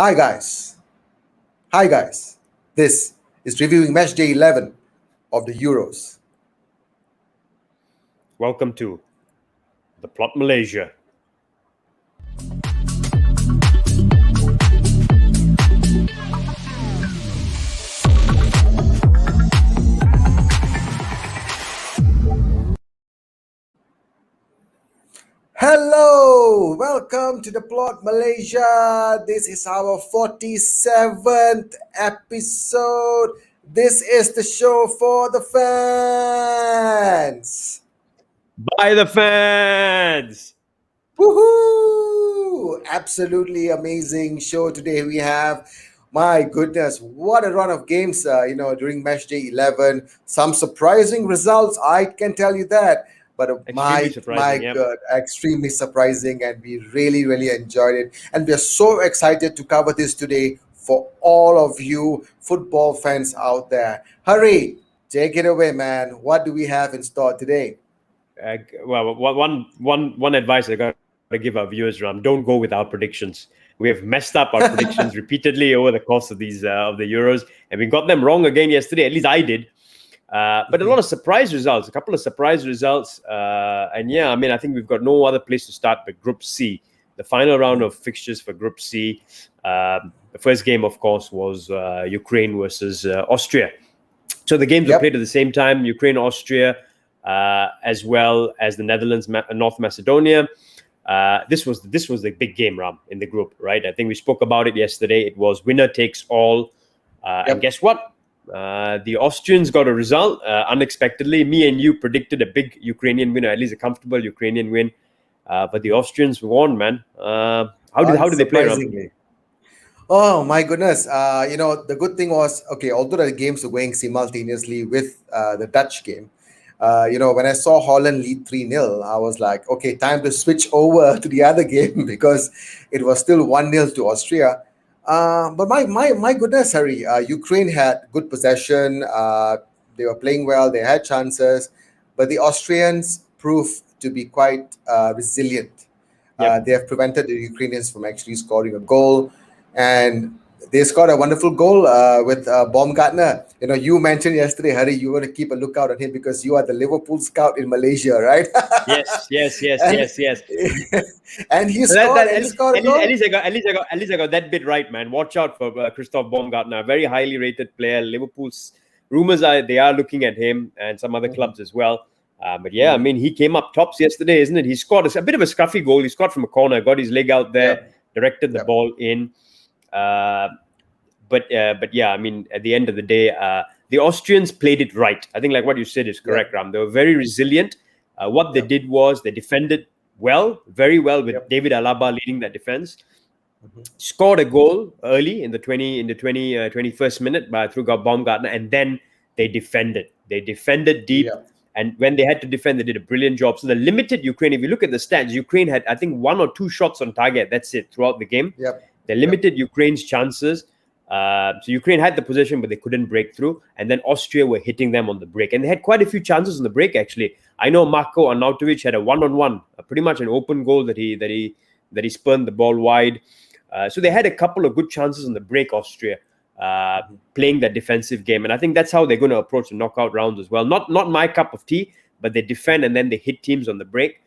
Hi guys. Hi guys. This is reviewing match day 11 of the Euros. Welcome to the Plot Malaysia. Hello, welcome to the Plot Malaysia. This is our 47th episode. This is the show for the fans. By the fans. Woohoo! Absolutely amazing show today we have. My goodness, what a run of games, during match day 11. Some surprising results, I can tell you that. But extremely surprising, and we really enjoyed it. And we are so excited to cover this today for all of you football fans out there. Hurry, take it away, man. What do we have in store today? One advice I got to give our viewers, Ram: don't go with our predictions. We have messed up our predictions repeatedly over the course of these of the Euros, and we got them wrong again yesterday. At least I did. But a lot of surprise results, a couple of surprise results. I think we've got no other place to start but Group C, the final round of fixtures for Group C. The first game, of course, was Ukraine versus Austria. So the games were played at the same time, Ukraine, Austria, as well as the Netherlands, North Macedonia. This was the big game, Ram, in the group, right? I think we spoke about it yesterday. It was winner takes all. And guess what? The Austrians got a result unexpectedly. Me and you predicted a big Ukrainian win, or at least a comfortable Ukrainian win. But the Austrians won, man. How did they play, Ram? Oh my goodness. The good thing was, although the games were going simultaneously with the Dutch game, when I saw Holland lead 3-0, I was like, okay, time to switch over to the other game because it was still 1-0 to Austria. But my goodness, Harry, Ukraine had good possession. They were playing well. They had chances, but the Austrians proved to be quite resilient. They have prevented the Ukrainians from actually scoring a goal, and they scored a wonderful goal with Baumgartner. You mentioned yesterday, Harry, you want to keep a lookout on him because you are the Liverpool scout in Malaysia, right? Yes. And he scored. At least I got that bit right, man. Watch out for Christoph Baumgartner, a very highly rated player. Liverpool's rumors are they are looking at him and some other clubs as well. He came up tops yesterday, isn't it? He scored a bit of a scruffy goal. He scored from a corner, got his leg out there, directed the ball in. At the end of the day, the Austrians played it right. I think, like what you said, is correct, Ram. They were very resilient. What they did was they defended very well, with David Alaba leading that defense. Scored a goal early in the 21st minute through Baumgartner, and then they defended. They defended deep. And when they had to defend, they did a brilliant job. So the limited Ukraine, if you look at the stats, Ukraine had, I think, 1 or 2 shots on target. That's it throughout the game. They limited Ukraine's chances. So Ukraine had the possession, but they couldn't break through. And then Austria were hitting them on the break. And they had quite a few chances on the break, actually. I know Marko Arnautovic had a one-on-one, pretty much an open goal that he spurned the ball wide. So they had a couple of good chances on the break, Austria, playing that defensive game. And I think that's how they're going to approach the knockout rounds as well. Not my cup of tea, but they defend and then they hit teams on the break.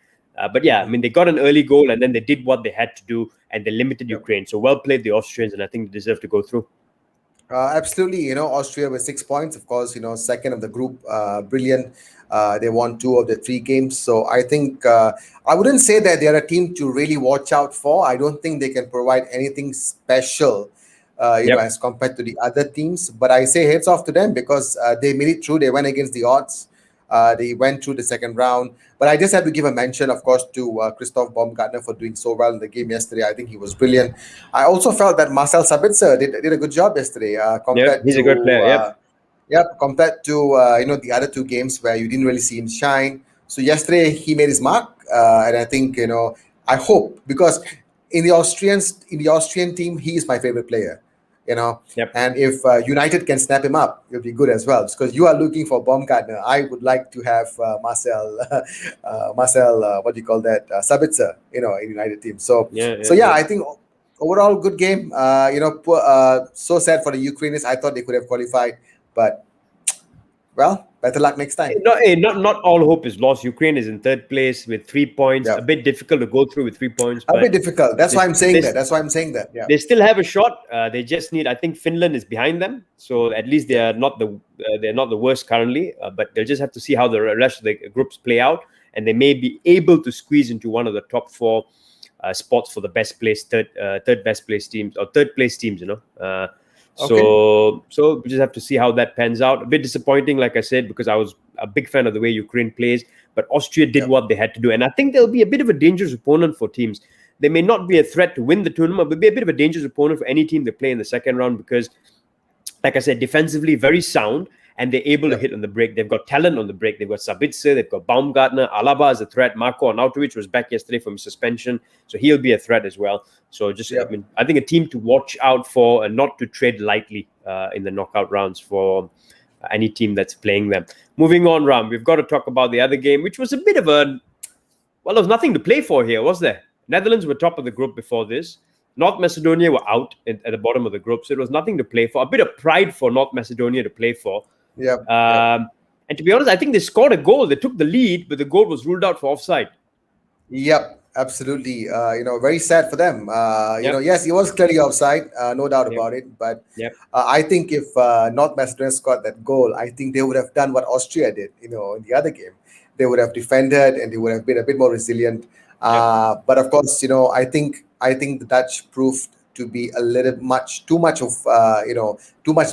They got an early goal and then they did what they had to do and they limited Ukraine. So well played, the Austrians, and I think they deserve to go through. Absolutely. Austria with 6 points, of course, second of the group. Brilliant. They won 2 of the 3 games. So I think I wouldn't say that they're a team to really watch out for. I don't think they can provide anything special, as compared to the other teams. But I say heads off to them because they made it through. They went against the odds. They went through the second round. But I just have to give a mention, of course, to Christoph Baumgartner for doing so well in the game yesterday. I think he was brilliant. I also felt that Marcel Sabitzer did a good job yesterday. He's a good player. Compared to the other 2 games where you didn't really see him shine. So yesterday he made his mark, and I think I hope, because in the Austrian team he is my favorite player. And if United can snap him up, it'll be good as well. Because you are looking for Baumgartner, I would like to have Marcel, Sabitzer, in United team. I think overall good game. So sad for the Ukrainians. I thought they could have qualified, but well, better luck next time. Not all hope is lost. Ukraine is in third place with 3 points. Yeah. A bit difficult to go through with 3 points. A bit difficult. That's why I'm saying they- that. That's why I'm saying that. Yeah. They still have a shot. They just need. I think Finland is behind them, so at least they are not the worst currently. But they'll just have to see how the rest of the groups play out, and they may be able to squeeze into one of the top 4 spots for the best place, third best place teams or third place teams. So we just have to see how that pans out. A bit disappointing, like I said, because I was a big fan of the way Ukraine plays, but Austria did what they had to do, and I think they'll be a bit of a dangerous opponent for teams. They may not be a threat to win the tournament, but be a bit of a dangerous opponent for any team they play in the second round because, like I said, defensively very sound, and they're able to hit on the break. They've got talent on the break. They've got Sabitzer, they've got Baumgartner, Alaba is a threat. Marko Arnautovic was back yesterday from suspension, so he'll be a threat as well. So I think a team to watch out for and not to tread lightly in the knockout rounds for any team that's playing them. Moving on, Ram, we've got to talk about the other game, which was a bit of there was nothing to play for here, was there? Netherlands were top of the group before this. North Macedonia were out at the bottom of the group, so it was nothing to play for. A bit of pride for North Macedonia to play for. And to be honest, I think they scored a goal. They took the lead, but the goal was ruled out for offside. Yep, absolutely. Very sad for them. Yes, he was clearly offside, no doubt about it. But I think if North Macedonia scored that goal, I think they would have done what Austria did, in the other game. They would have defended and they would have been a bit more resilient. But of course, I think the Dutch proved to be too much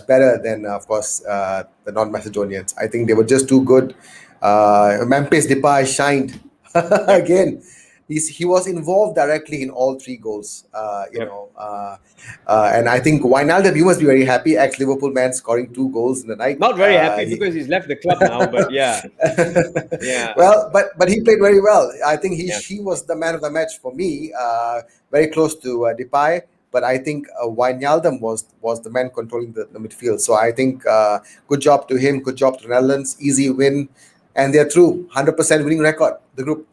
better than, of course, the non-Macedonians. I think they were just too good. Memphis Depay shined again. He was involved directly in all 3 goals. And I think Wijnaldum, you must be very happy. Ex-Liverpool man scoring 2 goals in the night. Not very happy because he's left the club now, but yeah. Well, but he played very well. I think he was the man of the match for me. Very close to Depay, but I think Wijnaldum was the man controlling the midfield. So I think good job to him. Good job to the Netherlands. Easy win, and they're through. 100% winning record. The group.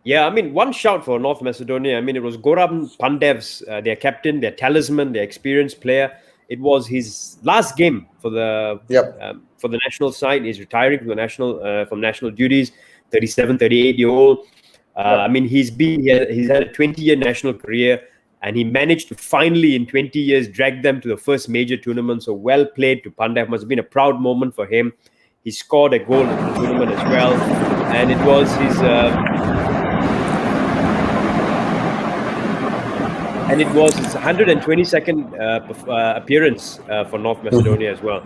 Yeah, I mean, one shout for North Macedonia. I mean, it was Goran Pandev's, their captain, their talisman, their experienced player. It was his last game for the national side. He's retiring from national duties. 37, 38-year-old. I mean, he's had a 20-year national career, and he managed to finally, in 20 years, drag them to the first major tournament. So well played to Pandev. Must have been a proud moment for him. He scored a goal in the tournament as well, and it was his. And it was his 122nd appearance for North Macedonia as well.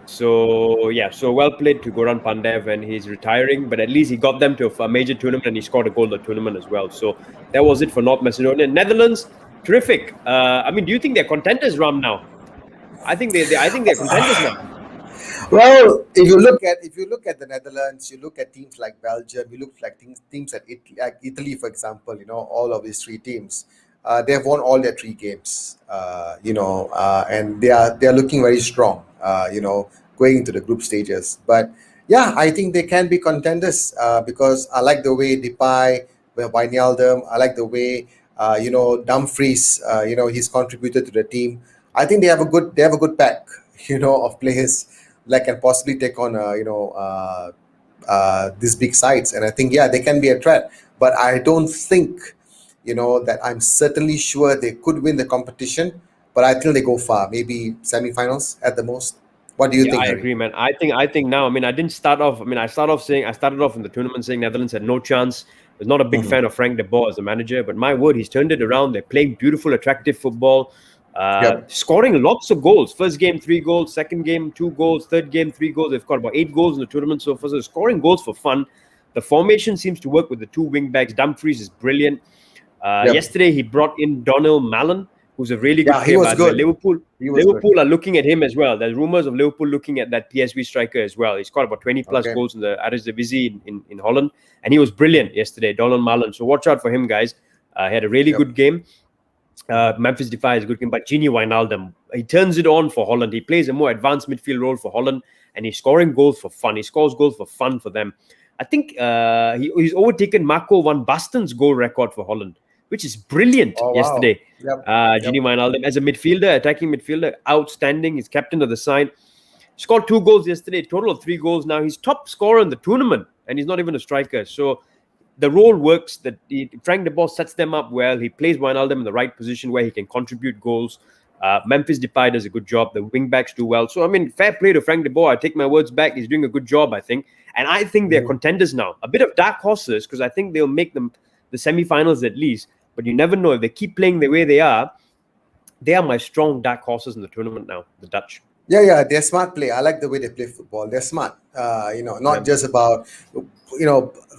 So well played to Goran Pandev, and he's retiring, but at least he got them to a major tournament and he scored a goal in the tournament as well. So that was it for North Macedonia. Netherlands, terrific. I mean, do you think they're contenders, Ram, now? I think they're contenders now. Well, if you look at the Netherlands, you look at teams like Belgium, you look like teams at Italy, for example. All of these 3 teams, they have won all their 3 games. And they are looking very strong. Going into the group stages. But yeah, I think they can be contenders because I like the way Depay, Wijnaldum, I like the way Dumfries, he's contributed to the team. I think they have a good pack, of players that can possibly take on these big sides. And I think they can be a threat. But I don't think that I'm certainly sure they could win the competition. But I think they go far, maybe semi-finals at the most. What do you think? I agree, man. I think now. I mean, I started off in the tournament saying Netherlands had no chance. I was not a big fan of Frank de Boer as the manager, but my word, he's turned it around. They're playing beautiful, attractive football, scoring lots of goals. First game, 3 goals. Second game, 2 goals. Third game, 3 goals. They've got about 8 goals in the tournament so far. So scoring goals for fun. The formation seems to work with the 2 wing backs. Dumfries is brilliant. Yesterday, he brought in Daniel Malen, who's a really good player. He was good. Liverpool are looking at him as well. There's rumors of Liverpool looking at that PSV striker as well. He's got about 20 plus goals in the Eredivisie in Holland, and he was brilliant yesterday, Donald Malen. So watch out for him, guys. He had a really good game. Memphis Depay is a good game, but Gini Wijnaldum, he turns it on for Holland. He plays a more advanced midfield role for Holland, and he's scoring goals for fun. He scores goals for fun for them. I think he's overtaken Marco van Basten's goal record for Holland, which is brilliant Oh, wow. yesterday. Yep. Gini Wijnaldum, as a midfielder, attacking midfielder, outstanding. He's captain of the side. Scored 2 goals yesterday, total of 3 goals now. He's top scorer in the tournament, and he's not even a striker. So the role works. That Frank de Boer sets them up well. He plays Wijnaldum in the right position where he can contribute goals. Memphis Depay does a good job. The wing backs do well. So, I mean, fair play to Frank de Boer. I take my words back. He's doing a good job, I think. And I think they're contenders now. A bit of dark horses, because I think they'll make them the semi-finals at least. But you never know. If they keep playing the way they are my strong dark horses in the tournament now, the Dutch. Yeah, they're smart play. I like the way they play football. They're smart. Not just about,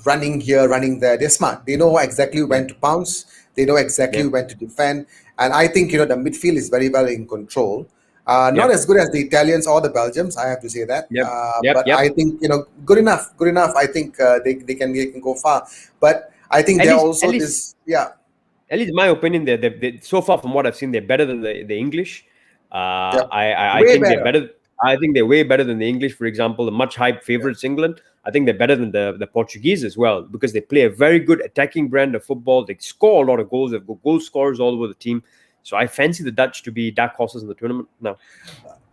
running here, running there. They're smart. They know exactly when to pounce. They know exactly when to defend. And I think, the midfield is very well in control. Not as good as the Italians or the Belgians, I have to say that. But I think, good enough. I think they can go far. But I think they're also this. Yeah. At least in my opinion, they so far from what I've seen, they're better than the English. I think they're better. I think they're way better than the English. For example, the much hyped favorites, England. I think they're better than the Portuguese as well, because they play a very good attacking brand of football. They score a lot of goals. They've got goal scorers all over the team. So I fancy the Dutch to be dark horses in the tournament now.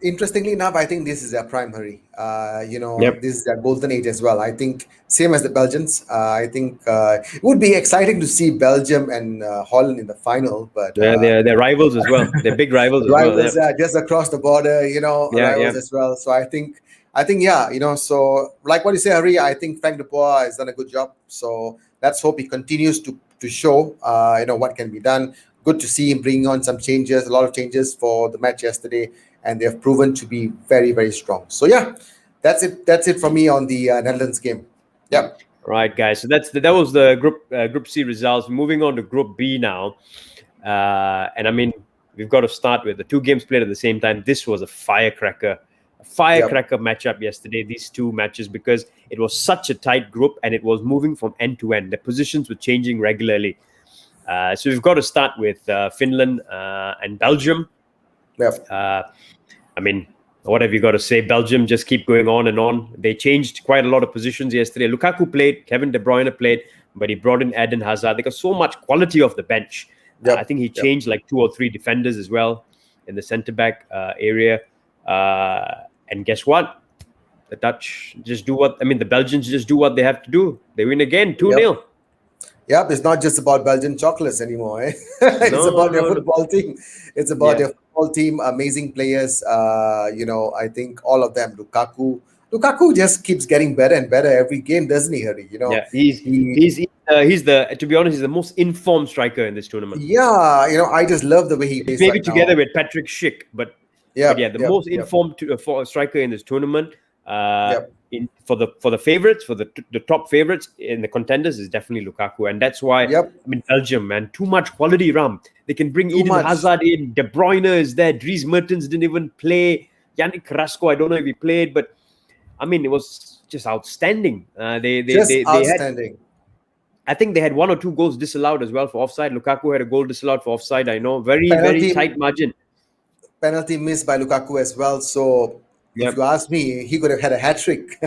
Interestingly enough, I think this is their primary. This is their golden age as well. I think same as the Belgians. I think it would be exciting to see Belgium and Holland in the final. But they're rivals as well. They're big rivals as well. Just across the border, rivals as well. So I think, so like what you say, Hari, I think Frank de Boer has done a good job. So let's hope he continues to show, what can be done. Good to see him bringing on some changes, a lot of changes for the match yesterday, and they have proven to be very, very strong. So yeah, that's it for me on the Netherlands game. Yeah. Right, guys. So that was the Group C results. Moving on to Group B now, and I mean, we've got to start with the 2 games played at the same time. This was a firecracker matchup yesterday. These 2 matches, because it was such a tight group and it was moving from end to end. The positions were changing regularly. So we've got to start with Finland and Belgium. I mean, what have you got to say? Belgium just keep going on and on. They changed quite a lot of positions yesterday. Lukaku played, Kevin De Bruyne played, but he brought in Eden Hazard. They got so much quality off the bench. I think he changed like 2 or 3 defenders as well in the centre-back area. And guess what? The Dutch just do the Belgians just do what they have to do. They win again, 2-0. Yep, it's not just about Belgian chocolates anymore. It's about their football team. It's about their football team, amazing players. I think all of them. Lukaku just keeps getting better and better every game, doesn't he, Hari? He's to be honest, he's the most informed striker in this tournament. Yeah, I just love the way he plays. Maybe together with Patrick Schick, but the most informed striker in this tournament. For the favorites, for the top favorites in the contenders is definitely Lukaku, and that's why Belgium, man, too much quality. They can bring Eden Hazard in. De Bruyne is there. Dries Mertens didn't even play. Yannick Carrasco, I don't know if he played, but I mean, it was just outstanding. Outstanding. I think they had 1 or 2 goals disallowed as well for offside. Lukaku had a goal disallowed for offside. I know, very tight margin. Penalty missed by Lukaku as well. So. If you ask me, he could have had a hat trick.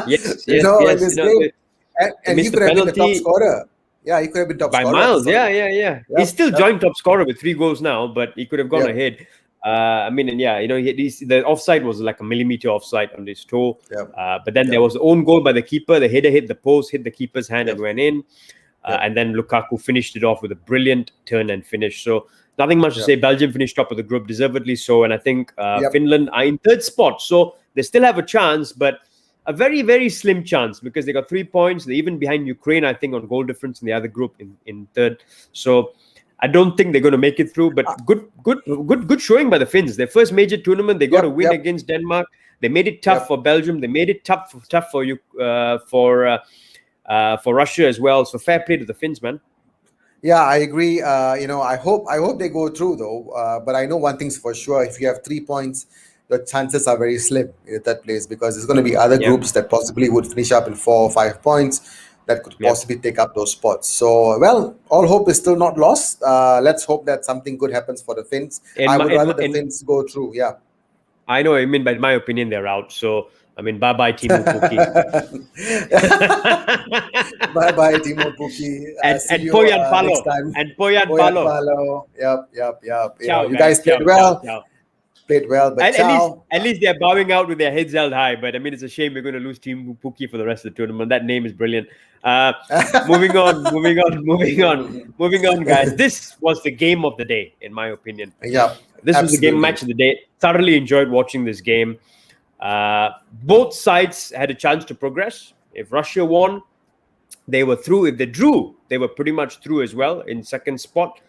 Yes. In this game. And he could have been the top scorer. Yeah, he could have been top scorer. By miles, yeah. He's still joint top scorer with 3 goals now, but he could have gone ahead. The offside was like a millimeter offside on his toe. But then there was the own goal by the keeper. The header hit the post, hit the keeper's hand and went in. And then Lukaku finished it off with a brilliant turn and finish. So nothing much to say. Belgium finished top of the group, deservedly so. And I think Finland are in 3rd spot. So they still have a chance, but a very, very slim chance, because they got 3 points. They're even behind Ukraine, I think, on goal difference in the other group in 3rd. So I don't think they're going to make it through. But good showing by the Finns. Their first major tournament, they got a win against Denmark. They made it tough for Belgium. They made it tough for Russia as well. So fair play to the Finns, man. Yeah, I agree. I hope they go through though. But I know one thing's for sure: if you have 3 points, the chances are very slim in that place, because there's going to be other groups that possibly would finish up in 4 or 5 points that could possibly take up those spots. So, all hope is still not lost. Let's hope that something good happens for the Finns. I would rather the Finns go through. Yeah, I know. I mean, by my opinion, they're out. So I mean, bye-bye, Timo Pukki. Bye-bye, Timo Pukki. and See you Poyan next Palo. time. And Poyan Poyan Palo. Palo. Yep. You know, Ciao, you guys. guys played Ciao, well. ciao. Played well, but At least they're bowing out with their heads held high. But I mean, it's a shame we're going to lose Team Pukki for the rest of the tournament. That name is brilliant. Moving on, guys. This was the game of the day, in my opinion. Yeah, this was the game match of the day. Thoroughly enjoyed watching this game. Both sides had a chance to progress. If Russia won, they were through. If they drew, they were pretty much through as well in second spot.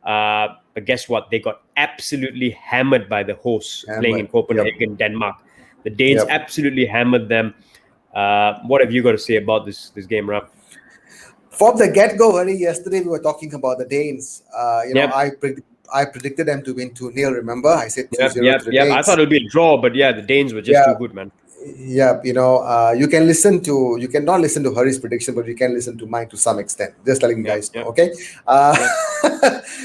But guess what? They got absolutely hammered by the hosts playing in Copenhagen, Denmark. The Danes absolutely hammered them. What have you got to say about this game, Ram? From the get-go, early yesterday, we were talking about the Danes. I predicted them to win 2-0, remember? I said 2-0 to the Danes. I thought it would be a draw, but yeah, the Danes were just too good, man. Yeah, you know, you cannot listen to Hari's prediction, but you can listen to mine to some extent. Just telling you guys, okay?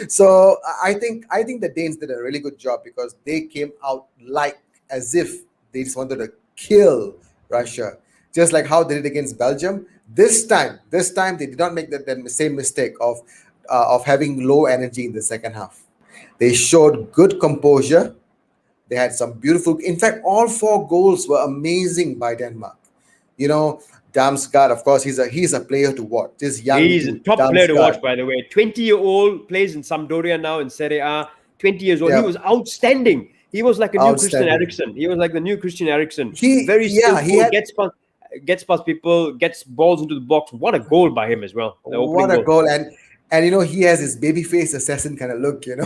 So I think the Danes did a really good job because they came out like as if they just wanted to kill Russia, just like how they did against Belgium. This time they did not make the same mistake of having low energy in the second half. They showed good composure. They had some beautiful. In fact, all 4 goals were amazing by Denmark. You know, Damsgaard, of course, he's a player to watch. He's a top player to watch, by the way. 20-year-old, plays in Sampdoria now in Serie A. 20 years old. He was outstanding. He was like a new Christian Eriksen. He was like the new Christian Eriksen. Very skillful, gets past people, gets balls into the box. What a goal by him as well. What a goal. And you know, he has his babyface assassin kind of look, you know.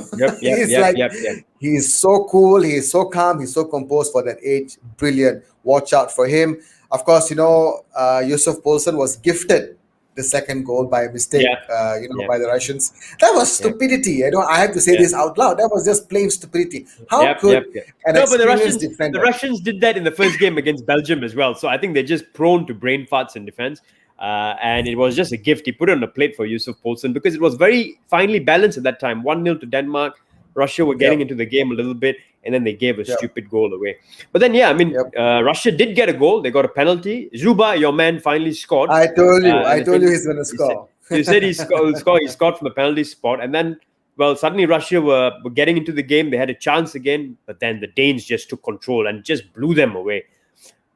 He's so cool, he's so calm, he's so composed for that age. Brilliant. Watch out for him. Of course, you know, Yusuf Poulsen was gifted the second goal by a mistake, by the Russians. That was stupidity. You know, I have to say this out loud. That was just plain stupidity. How could an experienced defender? The Russians did that in the first game against Belgium as well. So I think they're just prone to brain farts in defense. And it was just a gift. He put it on a plate for Yusuf Poulsen because it was very finely balanced at that time. 1-0 to Denmark. Russia were getting into the game a little bit, and then they gave a stupid goal away. But then, Russia did get a goal. They got a penalty. Zuba, your man, finally scored. I told you he's going to score. You said he scored from a penalty spot. And then, suddenly Russia were getting into the game. They had a chance again, but then the Danes just took control and just blew them away.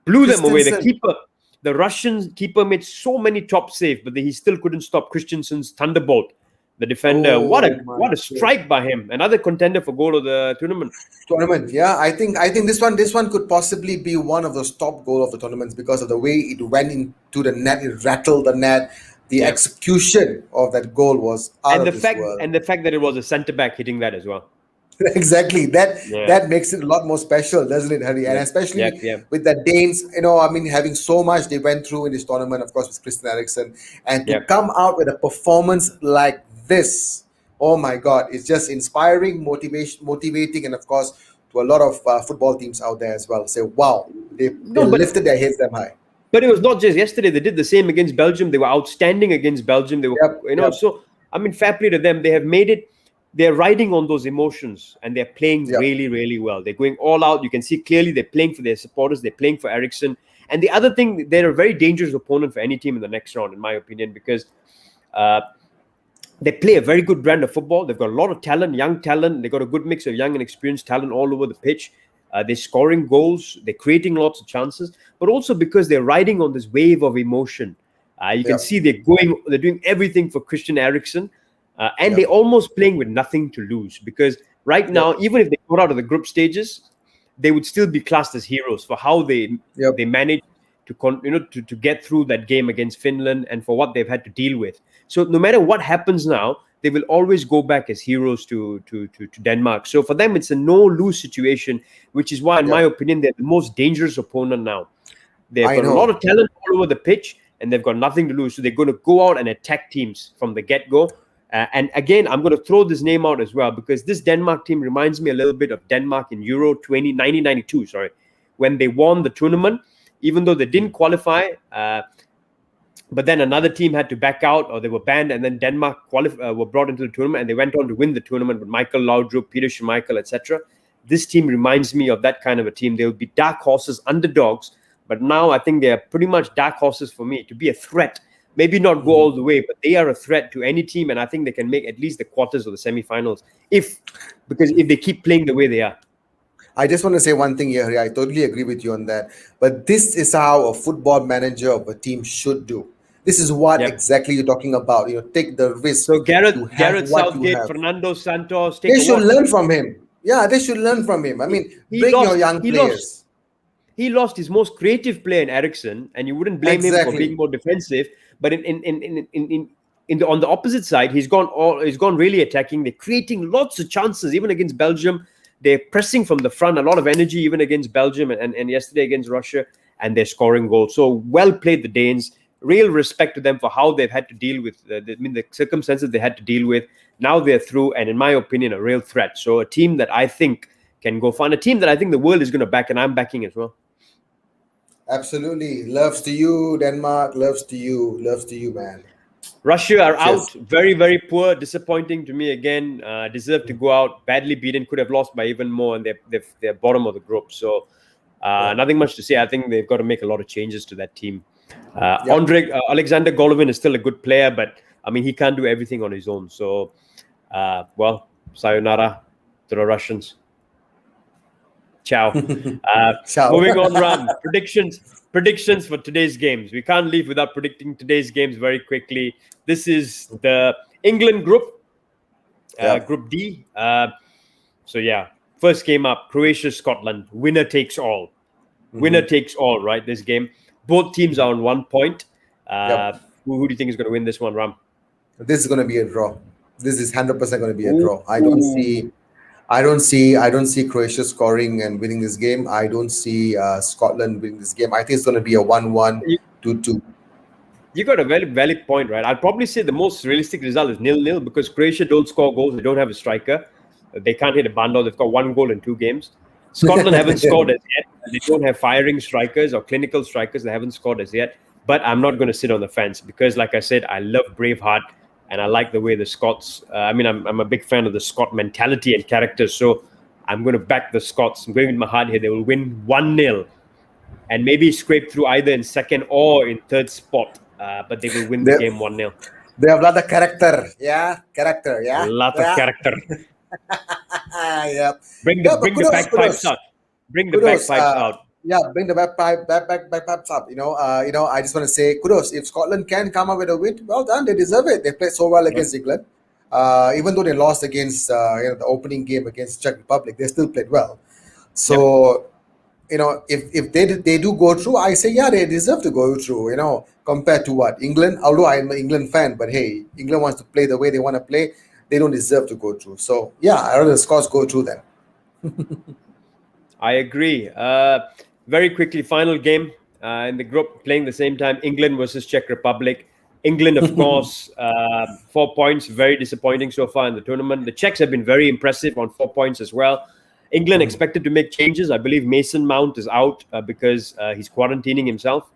The Russian keeper made so many top saves, but he still couldn't stop Christensen's thunderbolt. The defender, what a strike by him! Another contender for goal of the tournament. Yeah. I think this one could possibly be one of those top goal of the tournaments because of the way it went into the net. It rattled the net. The execution of that goal was out of this world. And the fact that it was a centre back hitting that as well. Exactly. That makes it a lot more special, doesn't it, Hari? And especially with the Danes, you know, I mean, having so much they went through in this tournament, of course, with Christian Eriksen, and to come out with a performance like this, oh my God, it's just inspiring, motivating, and of course, to a lot of football teams out there as well. Say, wow, they lifted their heads them high. But it was not just yesterday. They did the same against Belgium. They were outstanding against Belgium. They were, so I mean, fair play to them. They have made it. They're riding on those emotions and they're playing really, really well. They're going all out. You can see clearly they're playing for their supporters. They're playing for Eriksen. And the other thing, they're a very dangerous opponent for any team in the next round, in my opinion, because they play a very good brand of football. They've got a lot of talent, young talent. They've got a good mix of young and experienced talent all over the pitch. They're scoring goals. They're creating lots of chances, but also because they're riding on this wave of emotion. You can see they're doing everything for Christian Eriksen. And they're almost playing with nothing to lose because right now, even if they got out of the group stages, they would still be classed as heroes for how they managed to get through that game against Finland and for what they've had to deal with. So no matter what happens now, they will always go back as heroes to Denmark. So for them, it's a no-lose situation, which is why, in my opinion, they're the most dangerous opponent now. They've got a lot of talent all over the pitch, and they've got nothing to lose. So they're going to go out and attack teams from the get-go. And again, I'm going to throw this name out as well because this Denmark team reminds me a little bit of Denmark in Euro 1992, when they won the tournament, even though they didn't qualify. But then another team had to back out or they were banned, and then Denmark were brought into the tournament and they went on to win the tournament with Michael Laudrup, Peter Schmeichel, etc. This team reminds me of that kind of a team. They will be dark horses, underdogs, But now I think they are pretty much dark horses for me to be a threat. Maybe not go all the way, but they are a threat to any team, and I think they can make at least the quarters or the semi-finals because if they keep playing the way they are. I just want to say one thing here. I totally agree with you on that. But this is how a football manager of a team should do. This is what exactly you're talking about. Take the risk. So Gareth what Southgate, Fernando Santos, they should learn from him. Yeah, they should learn from him. I mean, bring your young players. He lost his most creative player in Eriksen, and you wouldn't blame him for being more defensive. But on the opposite side, he's gone really attacking. They're creating lots of chances, even against Belgium. They're pressing from the front, a lot of energy, even against Belgium and yesterday against Russia, and they're scoring goals. So well played, the Danes. Real respect to them for how they've had to deal with the circumstances they had to deal with. Now they're through, and in my opinion, a real threat. So a team that I think can go far, and a team that I think the world is going to back, and I'm backing as well. Absolutely. Loves to you, Denmark. Loves to you, man. Russia are out. Very, very poor. Disappointing to me again. Deserved to go out. Badly beaten. Could have lost by even more, and they're bottom of the group. So nothing much to say. I think they've got to make a lot of changes to that team. Alexander Golovin is still a good player, but I mean, he can't do everything on his own. So, sayonara to the Russians. Ciao. Ciao. Moving on, Ram. Predictions for today's games. We can't leave without predicting today's games very quickly. This is the England group, Group D. First game up, Croatia, Scotland. Winner takes all. Winner takes all, right, this game. Both teams are on 1 point. Who do you think is going to win this one, Ram? This is going to be a draw. This is 100% going to be a draw. I don't see Croatia scoring and winning this game. I don't see Scotland winning this game. I think it's going to be a 1-1, 2-2. You got a very valid point, right? I'd probably say the most realistic result is 0-0 because Croatia don't score goals. They don't have a striker. They can't hit a bundle. They've got 1 goal in 2 games. Scotland haven't scored as yet. They don't have firing strikers or clinical strikers. They haven't scored as yet. But I'm not going to sit on the fence because, like I said, I love Braveheart. And I like the way the Scots, I'm a big fan of the Scot mentality and character. So I'm going to back the Scots. I'm going with my heart here. They will win 1-0 and maybe scrape through either in second or in third spot. But they will win the game 1-0. They have a lot of character. Yeah, character. Yeah. A lot of character. Yeah. Bring the bagpipes out. Bring the bagpipes out. Yeah, bring the bagpipes up. I just want to say kudos. If Scotland can come up with a win, well done. They deserve it. They played so well against England. Even though they lost against the opening game against Czech Republic, they still played well. So, if they do go through, I say, they deserve to go through, compared to what? England? Although I'm an England fan, but hey, England wants to play the way they want to play. They don't deserve to go through. So, I rather the Scots go through them. I agree. Very quickly, final game in the group, playing the same time, England versus Czech Republic. England, of course, 4 points, very disappointing so far in the tournament. The Czechs have been very impressive on 4 points as well. England expected to make changes. I believe Mason Mount is out because he's quarantining himself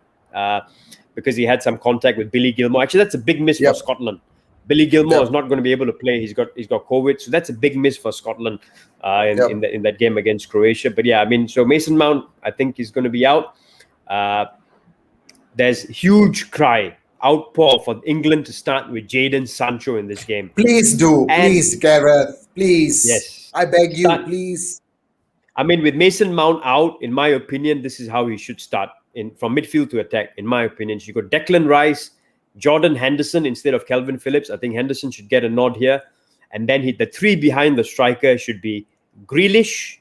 because he had some contact with Billy Gilmour. Actually, that's a big miss for Scotland. Billy Gilmour is not going to be able to play. He's got COVID, so that's a big miss for Scotland in that game against Croatia. But so Mason Mount, I think he's going to be out. There's huge outpour for England to start with Jadon Sancho in this game. Please do, please, Gareth, please. Yes, I beg you, please. With Mason Mount out, in my opinion, this is how he should start from midfield to attack. In my opinion, you got Declan Rice, Jordan Henderson instead of Calvin Phillips. I think Henderson should get a nod here. And then the 3 behind the striker should be Grealish,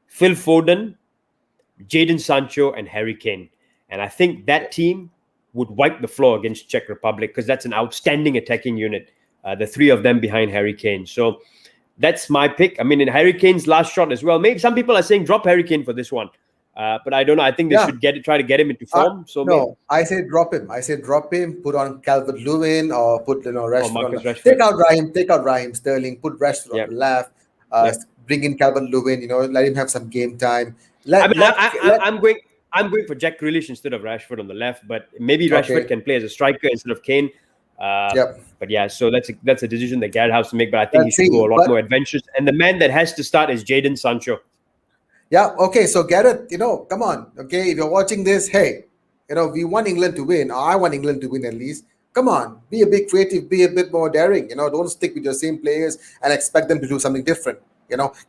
Phil Foden, Jadon Sancho, and Harry Kane. And I think that team would wipe the floor against Czech Republic because that's an outstanding attacking unit. The 3 of them behind Harry Kane. So that's my pick. In Harry Kane's last shot as well. Maybe some people are saying drop Harry Kane for this one. But I don't know. I think they should try to get him into form. I say drop him. Put on Calvert-Lewin or put Rashford. Rashford. Take out Raheem Sterling. Put Rashford on the left. Bring in Calvert-Lewin. Let him have some game time. I'm going for Jack Grealish instead of Rashford on the left. But maybe Rashford can play as a striker instead of Kane. But so that's a decision that Gareth has to make. But I think he should go a lot more adventurous. And the man that has to start is Jadon Sancho. Yeah. Okay. So Gareth, come on. Okay, if you're watching this, hey, we want England to win. Or I want England to win at least. Come on, be a bit creative, be a bit more daring. Don't stick with your same players and expect them to do something different.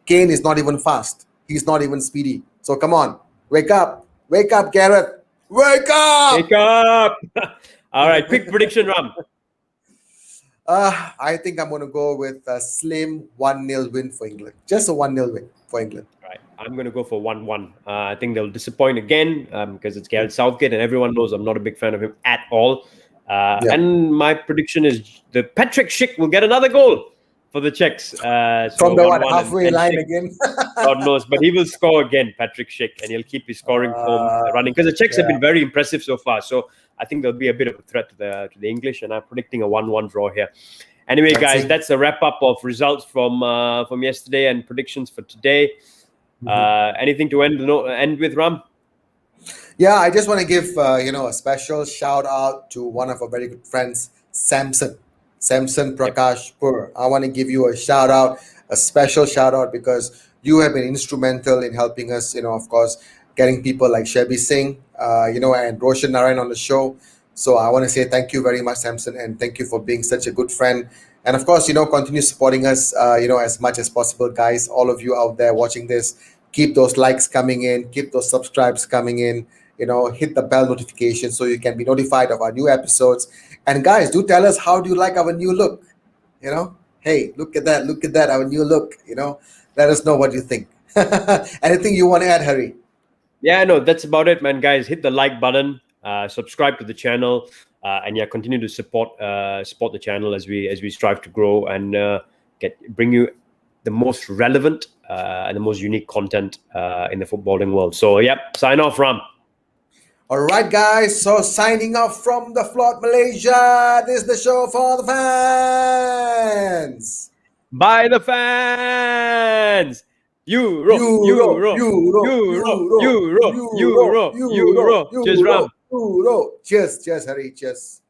Kane is not even fast. He's not even speedy. So come on, wake up, Gareth, wake Wake up. up! All right, quick prediction, Ram. I think I'm going to go with a slim 1-0 win for England. Just a 1-0 win for England. Right, I'm going to go for 1-1. I think they'll disappoint again because it's Gareth Southgate, and everyone knows I'm not a big fan of him at all. And my prediction is the Patrick Schick will get another goal for the Czechs. From the halfway line Schick, again. God knows, but he will score again, Patrick Schick, and he'll keep his scoring form running because the Czechs have been very impressive so far. So I think there'll be a bit of a threat to the English, and I'm predicting a 1-1 draw here. Anyway, guys, that's the wrap up of results from yesterday and predictions for today. Anything to end with, Ram? Yeah, I just want to give a special shout out to one of our very good friends, Samson Prakash Pur. I want to give you a shout out, a special shout out, because you have been instrumental in helping us, of course, getting people like Shebi Singh, and Roshan Narayan on the show. So I want to say thank you very much, Samson, and thank you for being such a good friend. And of course, continue supporting us, as much as possible, guys. All of you out there watching this, keep those likes coming in, keep those subscribes coming in. Hit the bell notification so you can be notified of our new episodes. And guys, do tell us, how do you like our new look? Hey, look at that, our new look. Let us know what you think. Anything you want to add, Harry? Yeah, no, that's about it, man. Guys, hit the like button, subscribe to the channel, and continue to support the channel as we strive to grow and bring you the most relevant and the most unique content in the footballing world. So, sign off, Ram. All right, guys. So signing off from the Float Malaysia. This is the show for the fans. By the fans. Euro. Cheers, Ram. Cheers, Harry. Cheers.